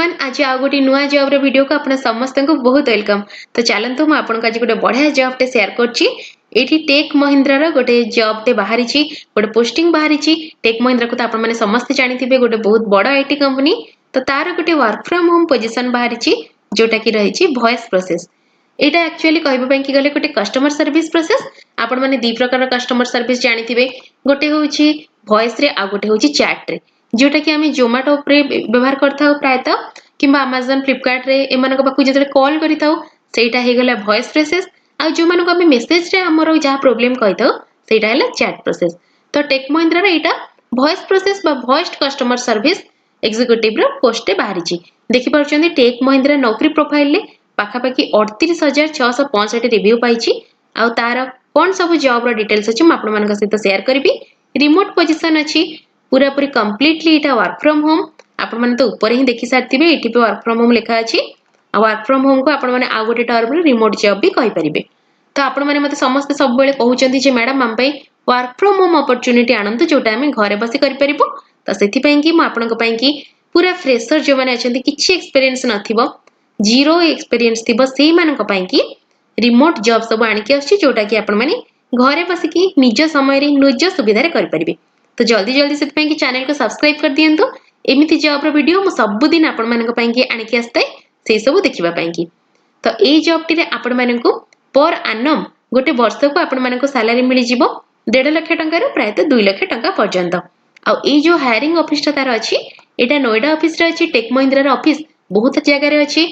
Everyone आज आ गोटे नुआ जॉब रे वीडियो को आपन समस्त को बहुत वेलकम। तो चलंतु म आपन आज गोटे बढ़िया जॉब टे शेयर करछि। एठी टेक महिंद्रा रो गोटे जॉब टे बाहरी छि, गोटे पोस्टिंग बाहरी छि। टेक महिंद्रा को तो आपन माने समस्त जानिथिबे गोटे बहुत बड़ आईटी कंपनी। तो तार गोटे वर्क फ्रॉम होम पोजीशन बाहरी छि जोटा कि रही छि वॉइस प्रोसेस। एटा एक्चुअली कहबा पई कि गले गोटे कस्टमर सर्विस प्रोसेस। आपन माने दी प्रकार कस्टमर सर्विस जानिथिबे, गोटे होछि वॉइस रे आ गोटे होछि चैट रे, जोटा कि आमे जोमाटो पे व्यवहार करथाउ प्रायतः किंबा अमेज़न फ्लिपकार्ट रे एमानक पाखु जेतले कॉल करिथाउ सेटा हे गला वॉइस प्रोसेस। आ जोमानक आमे मेसेज रे हमर जहा प्रॉब्लम कहिथाउ सेटा हला चैट प्रोसेस। तो टेक महिंद्रा रे एटा वॉइस प्रोसेस बा वॉइस कस्टमर सर्विस एग्जीक्यूटिव रो पोस्ट बाहरी छि। देखि पारुचंदी टेक महिंद्रा नौकरी प्रोफाइल ले पाखापाखि 38665 रिव्यू पाइछि। आ तार कोन सब जॉब रो डिटेल्स अछि म आपन मानक सहित शेयर करबी। रिमोट पोजीशन अछि, पूरा पूरी कंप्लीटली इटा वर्क फ्रॉम होम। आपण माने तो ऊपर ही देखि सारथिबे एठी पे वर्क फ्रॉम होम लिखा अछि। आ वर्क फ्रॉम होम को आपण माने आ गोटे टर्म रे रिमोट जॉब भी कहि परिबे। तो आपण माने मते समस्त सब बेले कहउचंदी जे मैडम हम पई वर्क फ्रॉम होम अपॉर्चुनिटी आनंतु जोटा हम घरे बसी करि परिबो। तो सेति पई कि म आपण को पई कि पूरा फ्रेशर जो माने अछंती किछि एक्सपीरियंस नथिबो, जीरो एक्सपीरियंस थिबो सेही मानक पई कि रिमोट जॉब सब आनि के आछि जोटा कि आपण माने घरे बसी कि निज समय रे निज सुविधा रे करि परिबे। तो जल्दी जल्दी से कि चैनल को सब्सक्राइब कर दियंतु। एमिति जॉब रो वीडियो मु सब दिन आपण मानक पई कि आनि के आस्ते से सब देखिबा पई कि। तो एई जॉब टिरे आपण मानक पर एनम गोटे वर्ष को आपण मानक सैलरी मिलि जिवो 1.5 लाख टंका रो प्रायतः 2 लाख टंका पर्यंत। आ एई जो हायरिंग ऑफिस तार अछि एटा नोएडा ऑफिस रे अछि। टेक महिंद्रा रो ऑफिस बहुत जगह रे अछि,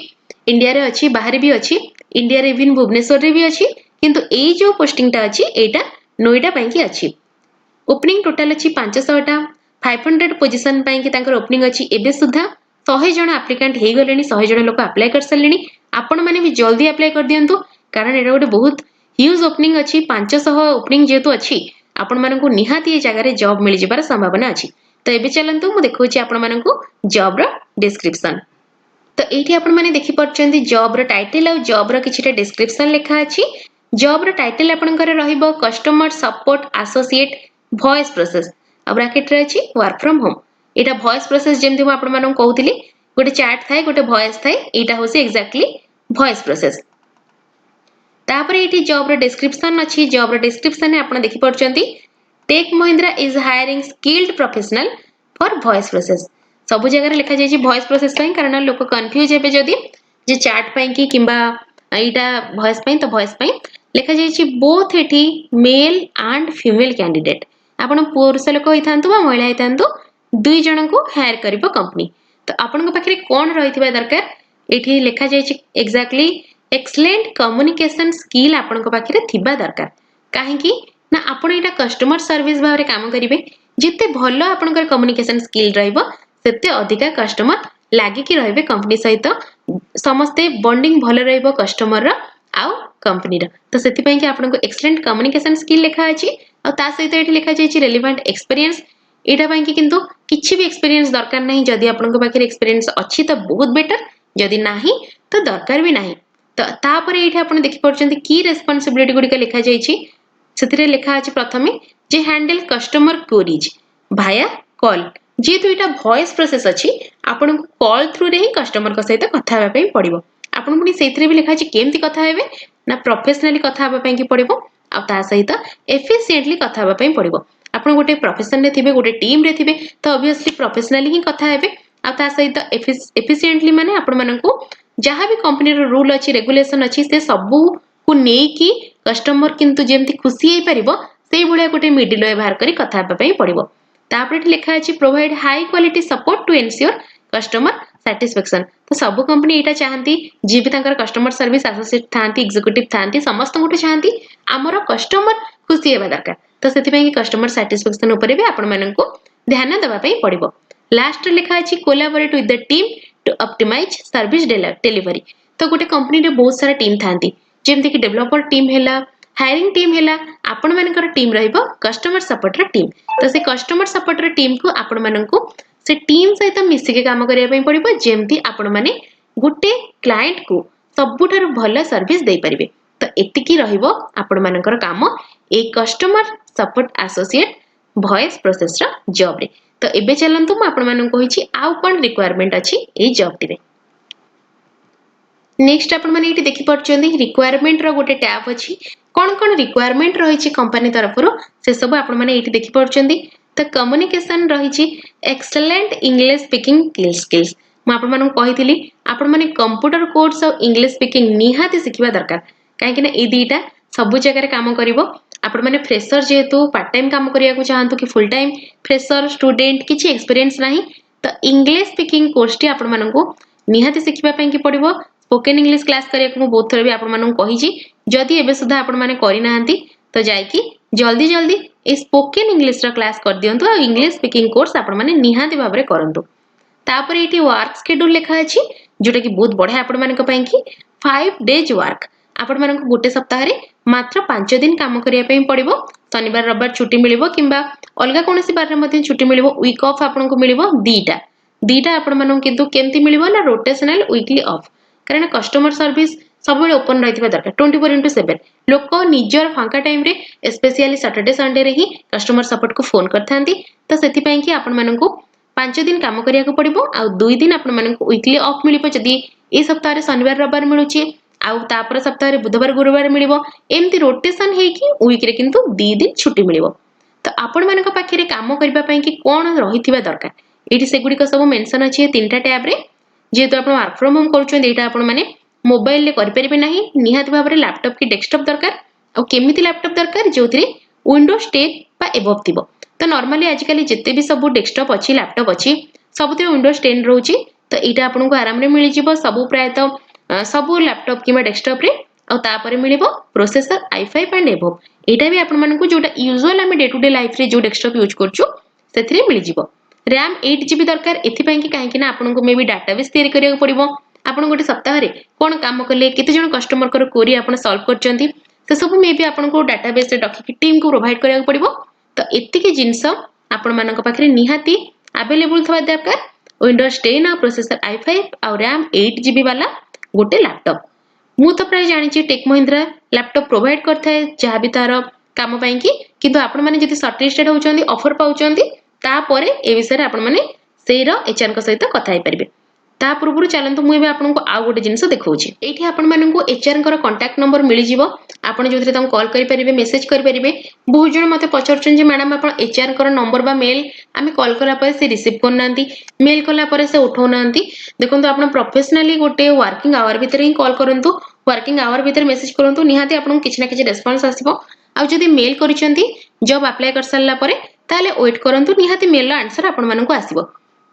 इंडिया रे अछि, बाहर भी अछि। इंडिया रे इवन भुवनेश्वर रे भी अछि, किंतु एई जो पोस्टिंग ता अछि एटा नोएडा पई कि अछि। ओपनिंग टोटल अछि 500 टा। 500 पोजीशन पई कि तांकर ओपनिंग अछि। एबे सुधा 100 जण एप्लिकेंट हे गलेनी, 100 जण लोक अप्लाई कर सलेनी। आपण माने भी जल्दी अप्लाई कर दियंतु, कारण एटा गोटे बहुत ह्यूज ओपनिंग अछि। 500 ओपनिंग जेतु अछि, आपण मानकु निहाती ए जगह रे जॉब मिलि जिबार संभावना अछि। तो एबे चलंतु मु देखौछि आपण मानकु जॉब रो डिस्क्रिप्शन। तो एठी आपण माने देखि परचंदी जॉब रो टाइटल और जॉब रो किछिटा डिस्क्रिप्शन लिखा अछि। जॉब रो टाइटल आपनकर रहिबो customer support associate voice process आ ब्रैकेट रे अछि वर्क फ्रॉम होम। एटा वॉइस प्रोसेस जेमति म आपण मानन कहउतिली गोटे चैट थाए, गोटे वॉइस थाए, एटा होसी एक्जेक्टली वॉइस प्रोसेस। तापर एठी जॉब रो डिस्क्रिप्शन अछि। जॉब रो डिस्क्रिप्शन ने आपण देखि परचंती tech Mahindra is hiring skilled professional for voice process. सब जगह रे लिखा जाय छि वॉइस प्रोसेस पई, कारण लोक कंफ्यूज हेबे जदी जे चैट पई कि किंबा एटा वॉइस पई। तो वॉइस पई लिखा जाय छि बोथ एठी मेल एंड फीमेल कैंडिडेट। आपण पुरुष लोक होइथांतु बा महिला होइथांतु, दुई जण को हायर करिवो कंपनी। तो आपण को पाखरे कोन रहितबा दरकार एठी लिखा जाय छि एक्जेक्टली एक्सीलेंट कम्युनिकेशन स्किल आपण को पाखरे थिबा दरकार। काहे कि ना आपण एटा कस्टमर सर्विस भाबरे काम करिवे, जिते भलो आपणकर कम्युनिकेशन स्किल रहइबो सेते अधिका कस्टमर लागि कि रहइबे कंपनी सहित। समस्ते बॉन्डिंग भलो रहइबो कस्टमर रो आउ कंपनी रो। तो सेति पई कि आपण को एक्सीलेंट कम्युनिकेशन स्किल लिखा अछि। और ता सहित एठी लिखा जाय छि रेलेवेंट एक्सपीरियंस। एटा पई कि किंतु किछि भी एक्सपीरियंस दरकार नाही। जदी आपण को पाखरे एक्सपीरियंस अछि तो बहुत बेटर, जदी नाही तो दरकार भी नाही। तो तापर एठी आपण देखि परचंती की रिस्पांसिबिलिटी गुडी का लिखा जाय छि। सेतिरे लिखा अछि प्रथमे जे हैंडल कस्टमर क्वेरीज भाया कॉल। जेतु एटा वॉइस प्रोसेस अछि, आपण को कॉल थ्रू रे ही कस्टमर का सहित कथा हेबा पई पड़िबो। आपण पुनी सेतिरे भी लिखा अछि केमति कथा हेबे ना प्रोफेशनली कथा हेबा पई कि पड़िबो, आ ता सहित एफिशिएंटली कथा हेबा पई पड़िबो। आपण गोटे प्रोफेशन रे थिबे, गोटे टीम रे थिबे, तो ऑब्वियसली प्रोफेशनली ही कथा हेबे। आ ता सहित एफिशिएंटली माने आपण माननकु जहां भी कंपनी रो रूल अछि, रेगुलेशन अछि, से सबु को नेई कि कस्टमर किंतु जेमति खुशी हे परिबो सेही भलिया गोटे मिडिल व्यवहार करी कथा हेबा पई पड़िबो। तापर एठी लिखा अछि provide high quality support to ensure customer satisfaction. तो सब कंपनी एटा चाहंती जे भी तांकर कस्टमर सर्विस एसोसिएट थांती, एग्जीक्यूटिव थांती, समस्त गोटे चाहंती हमर कस्टमर खुशी हेबा दरकार। तो सेति पई कि कस्टमर सैटिस्फैक्शन ऊपर भी आपण माननकु ध्यान देबा पई पड़िबो। लास्ट लिखा अछि collaborate with the team to optimise service delivery. तो गोटे कंपनी रे बहुत सारा टीम थांती, जेमति कि डेवलपर टीम हैला, हायरिंग टीम हैला, आपण मानकर टीम रहइबो कस्टमर सपोर्ट रे टीम। तो से कस्टमर सपोर्ट रे टीम को आपण माननकु से टीम सहित मिसिके काम करिया पई पड़िबो, जेमति आपण माने गुटे क्लाइंट को सबुठारु भलो सर्विस देई परिबे। तो एतिकी रहिबो आपण मानकर काम a customer support associate voice process रा जॉब रे। तो एबे चलंतु म आपण मानन कहिछि आउ कोन रिक्वायरमेंट अछि ए जॉब रे। नेक्स्ट आपण माने एठी देखि परचोंदी रिक्वायरमेंट रो गोटे टैब अछि कोन कोन रिक्वायरमेंट रहिछि कंपनी तरफरो से सब आपण माने एठी देखि परचोंदी त कम्युनिकेशन रहिछि एक्सीलेंट इंग्लिश स्पीकिंग स्किल्स म आपण माने कहिथिली आपण माने कंप्यूटर कोर्स और इंग्लिश स्पीकिंग निहाती सिखिबा दरकार काहे कि ना ए दीटा सब जगह रे काम करिवो आपण माने फ्रेशर जेतु पार्ट टाइम काम करिया को चाहंतु कि फुल टाइम फ्रेशर स्टूडेंट किछि एक्सपीरियंस नाही त इंग्लिश स्पीकिंग कोर्स टी आपण मानकू निहाती सिखिबा पई कि पड़िवो स्पोकन इंग्लिश क्लास करिया को बहुत थोर भी आपण मानकू कहिछि जदि एबे सुधा आपण माने करि नाहंती तो जाई कि जल्दी जल्दी ए स्पोकन इंग्लिश रा क्लास कर दियंतु और इंग्लिश स्पीकिंग कोर्स आपण माने निहाती भाबरे करंतु तापर एटी वर्क शेड्यूल लिखा अछि जोटा कि बहुत बढ़िया आपण मानक पई कि 5 डेज वर्क आपण मानक गोटे सप्ताह रे मात्र 5 दिन काम करिया पई पड़िवो शनिवार रविवार छुट्टी मिलिवो किंबा अलगा कोनोसी बार रे मध्ये छुट्टी मिलिवो वीक ऑफ आपण को मिलिवो दीटा दीटा आपण मानक किंतु केमती मिलिवो ना रोटेशनल वीकली ऑफ कारण कस्टमर सर्विस सब बेले ओपन रहितबा दरकार 24/7 लोक निजर फांका टाइम रे स्पेशली सैटरडे संडे रे ही कस्टमर सपोर्ट को फोन करथांती तो सेति पई कि आपण मानक 5 दिन काम करिया को पड़िबो आ 2 दिन आपण मानक वीकली ऑफ मिलिबो जदी ए सप्ताह रे शनिवार रविवार मिलुची आउ तापर सप्ताह रे बुधवार गुरुवार मिलिबो एमती रोटेशन हे कि वीक रे किंतु 2 दिन छुट्टी मिलिबो तो आपण मानक पाखे रे काम करबा पई कि कोन रहितबा दरकार एठी सेगुडी को सब मेंशन अछि तीनटा टैब रे जेतो आपण वर्क फ्रॉम होम करछन एटा आपण माने मोबाइल ले करि परिबे नाही निहात भाबरे लैपटॉप की डेस्कटॉप दरकार आ केमिति लैपटॉप दरकार जोथरे विंडोज 10 बा एबव थिबो तो नॉर्मली आजकल जिते भी सब डेस्कटॉप अच्छी लैपटॉप अच्छी सबुतिर विंडोज 10 रोची तो यहाँ आपको आराम रे मिल जिवो सब प्रायतः सब लैपटॉप किंबा डेस्कटॉप रे आ तापर मिलिबो प्रोसेसर i5 एंड एबव एटा भी आपण मानकू जोटा यूजुअल हम डे टू डे लाइफ रे जो डेस्कटॉप यूज करछु सेथिरे मिल जिवो रैम 8GB दरकार एथि पई कि काहे कि ना आपनको मे भी डाटाबेस तयारी करिया पड़िबो आपण गोटे सप्ताह रे कोन काम कले केते जण कस्टमर कर क्वेरी आपण सॉल्व करचंती से सब मे भी आपनको डाटाबेस रे रखि टीम को प्रोवाइड करिया पड़िबो तो एतिके जिंस आपण मानक पाखरे निहाती अवेलेबल थवा दरकार विंडोज 10 आ प्रोसेसर i5 आ रैम 8GB वाला गोटे लैपटॉप मु तो प्राय जानि टेक महिंद्रा लैपटॉप प्रोवाइड करथाय जहा भी तार काम पई कि किंतु आपण माने जति सर्टिफिकेट होचंदी ऑफर पाउचंदी ता परे ए विषय रे आपण माने सेरो एचआर को सहित कथा हे परिबे ता पूर्व चलंतु मु एबे आपनको आ गोटे जिंस देखौछि एठी आपण माननको एचआर कर कांटेक्ट नंबर मिलि जिवो आपण जोथरे तम कॉल करि परिबे मेसेज करि परिबे बहुत जण मते पचरछन जे मैडम आपण एचआर कर नंबर बा मेल आमे कॉल कला परे से रिसीव करनांती मेल कला परे से उठौनांती देखंतु आपण प्रोफेशनली गोटे वर्किंग आवर भीतर ही कॉल करंतु वर्किंग आवर भीतर मेसेज करंतु निहाती आपण किछ ना किछ रेस्पॉन्स आसीबो आ जदी मेल करिसंती जॉब अप्लाई कर सारला परे ताले वेट करंतु निहाती मेल आंसर आपण माननको आसीबो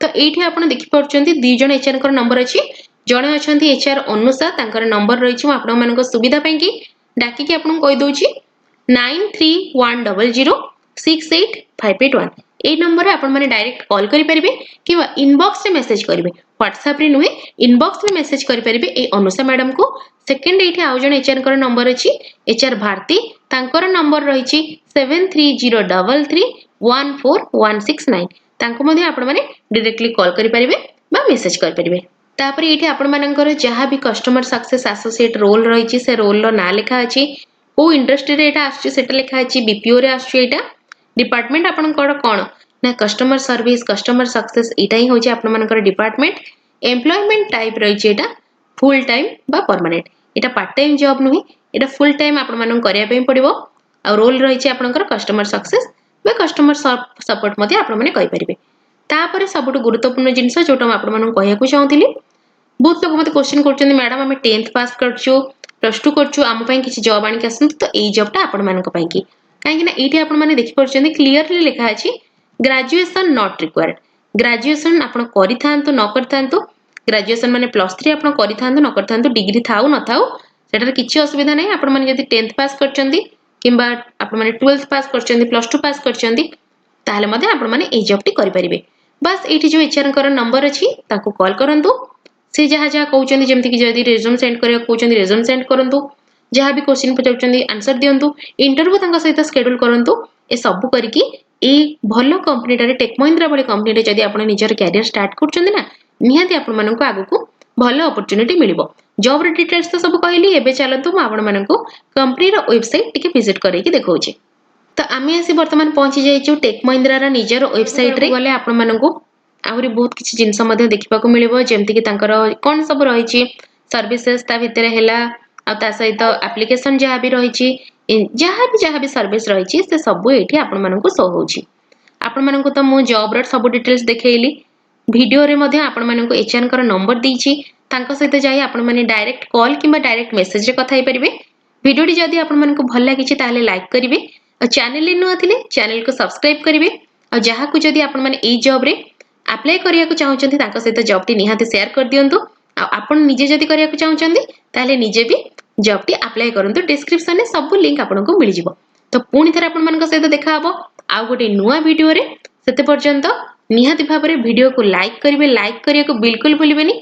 तो एठी आपण देखि परचंती दु जण एचआर कर नंबर अछि जणे अछंती एचआर अनुसा तांकर नंबर रहिछि आपण मानको सुविधा पई कि डाकी कि आपण कहि दोछि 9310068581 ए नंबर आपण माने डायरेक्ट कॉल करि परिबे किबा इनबॉक्स रे मेसेज करिवे व्हाट्सएप रे नुहे इनबॉक्स रे मेसेज करि परिबे ए अनुसा मैडम को सेकंड एठी आउ जण एचआर कर नंबर अछि एचआर भारती तांकर नंबर रहिछि 7303314169 तांको मध्ये आपण माने डायरेक्टली कॉल करि परिबे बा मेसेज करि परिबे तापर एठी आपण मानकर जहां भी कस्टमर सक्सेस एसोसिएट रोल रहिछि से रोल लो ना लिखा अछि को इंडस्ट्री रे एटा आछी सेटा लिखा अछि बीपीओ रे आछी एटा डिपार्टमेंट आपण कोन ना कस्टमर सर्विस कस्टमर सक्सेस एटा ही होछि आपण मानकर डिपार्टमेंट एम्प्लॉयमेंट टाइप रहिछि एटा फुल टाइम बा परमानेंट एटा पार्ट टाइम जॉब नुहि एटा फुल टाइम आपण मानन करिया पई पड़िबो आ रोल रहिछि आपनकर कस्टमर सक्सेस बा कस्टमर सपोर्ट मध्ये आपण माने कहि परिबे तापर सबटु गुरुत्वपूर्ण जिंस जोटा आपण मानन कहिया को चाहूतिली बहुत लोग मते क्वेश्चन करछन मैडम हमें 10th पास करछु प्लस 2 करछु आम पई किछि जॉब आनि के असंत तो एई जॉबटा आपण मानक पई कि काहे कि ना एठी आपण माने देखि परछन क्लियरली लिखा अछि ग्रेजुएशन नॉट रिक्वायर्ड ग्रेजुएशन आपण करि थांतु न करि थांतु ग्रेजुएशन माने +3 आपण करि थांतु न करि थांतु डिग्री थाउ न थाउ सेटर किछि असुविधा नै आपण माने जदि 10th पास करछंदी किंबा आपण माने 12th पास करछंदी प्लस 2 पास करछंदी ताले मध्ये आपण माने एई जॉबटी करि परिबे बस एठी जो एचआर कर नंबर अछि ताको कॉल करंतु से जहा जहा कहउचंदी जेमति कि जदि रिज्यूम सेंड करिया कहउचंदी रिज्यूम सेंड करंतु जहा भी क्वेश्चन पचाउचंदी आंसर दियंतु इंटरव्यू तांका सहित शेड्यूल करंतु ए सब करिकि ए भलो कंपनी रे टेक महिंद्रा वाली कंपनी रे जदि आपण निजर कैरियर स्टार्ट करचंदी ना निहाती आपण माननको आगुको भलो अपॉर्चुनिटी मिलिबो जॉब रे डिटेल्स तो सब कहली एबे चलंतु म आपण माननको कंपनी रो वेबसाइट टिके विजिट करैकि देखौछि तो आमे आसी वर्तमान पहुंची जाइछु टेक महिंद्रा रा निजर वेबसाइट रे गले आपण माननको आहुरी बहुत किछि जिंस मध्ये देखिबा को मिलिबो जेमति कि तांकर कोन सब रहिछि सर्विसेस ता भितर हैला आ ता सहित एप्लिकेशन जहाँ भी रही जहाँ भी सर्विस रही से सब ये आपण मानक शो होची आपण मानक तो मु जॉब रो सब डिटेल्स देखैली वीडियो रे मध्ये आपण मानक एचआर कर नंबर दीची तांको सहित जाई आपण माने डायरेक्ट कॉल किबा डायरेक्ट मेसेज रे कथा परिबे वीडियो टी जदी आपण मानक भल लागिची ताले लाइक करिवे और चैनल रे नुआ थिले चैनल को सब्सक्राइब करिवे और जहाँ को जदी आपण माने ए जॉब रे अप्लाई करिया को चाहउचंती तांको सहित जॉब टी निहाती शेयर कर दियंतु आपण निजे जदी करिया को चाहउचंती ताले निजे भी जॉब टी अप्लाई करंतु डिस्क्रिप्शन में सब लिंक आपनको मिल जिवो तो पुणी थरे आपण मानक सहित देखा हबो आ गोटे नुआ वीडियो रे सेते पर्यंत निहाती भाबरे वीडियो को लाइक करिवे लाइक करिया को बिल्कुल भूलिबेनी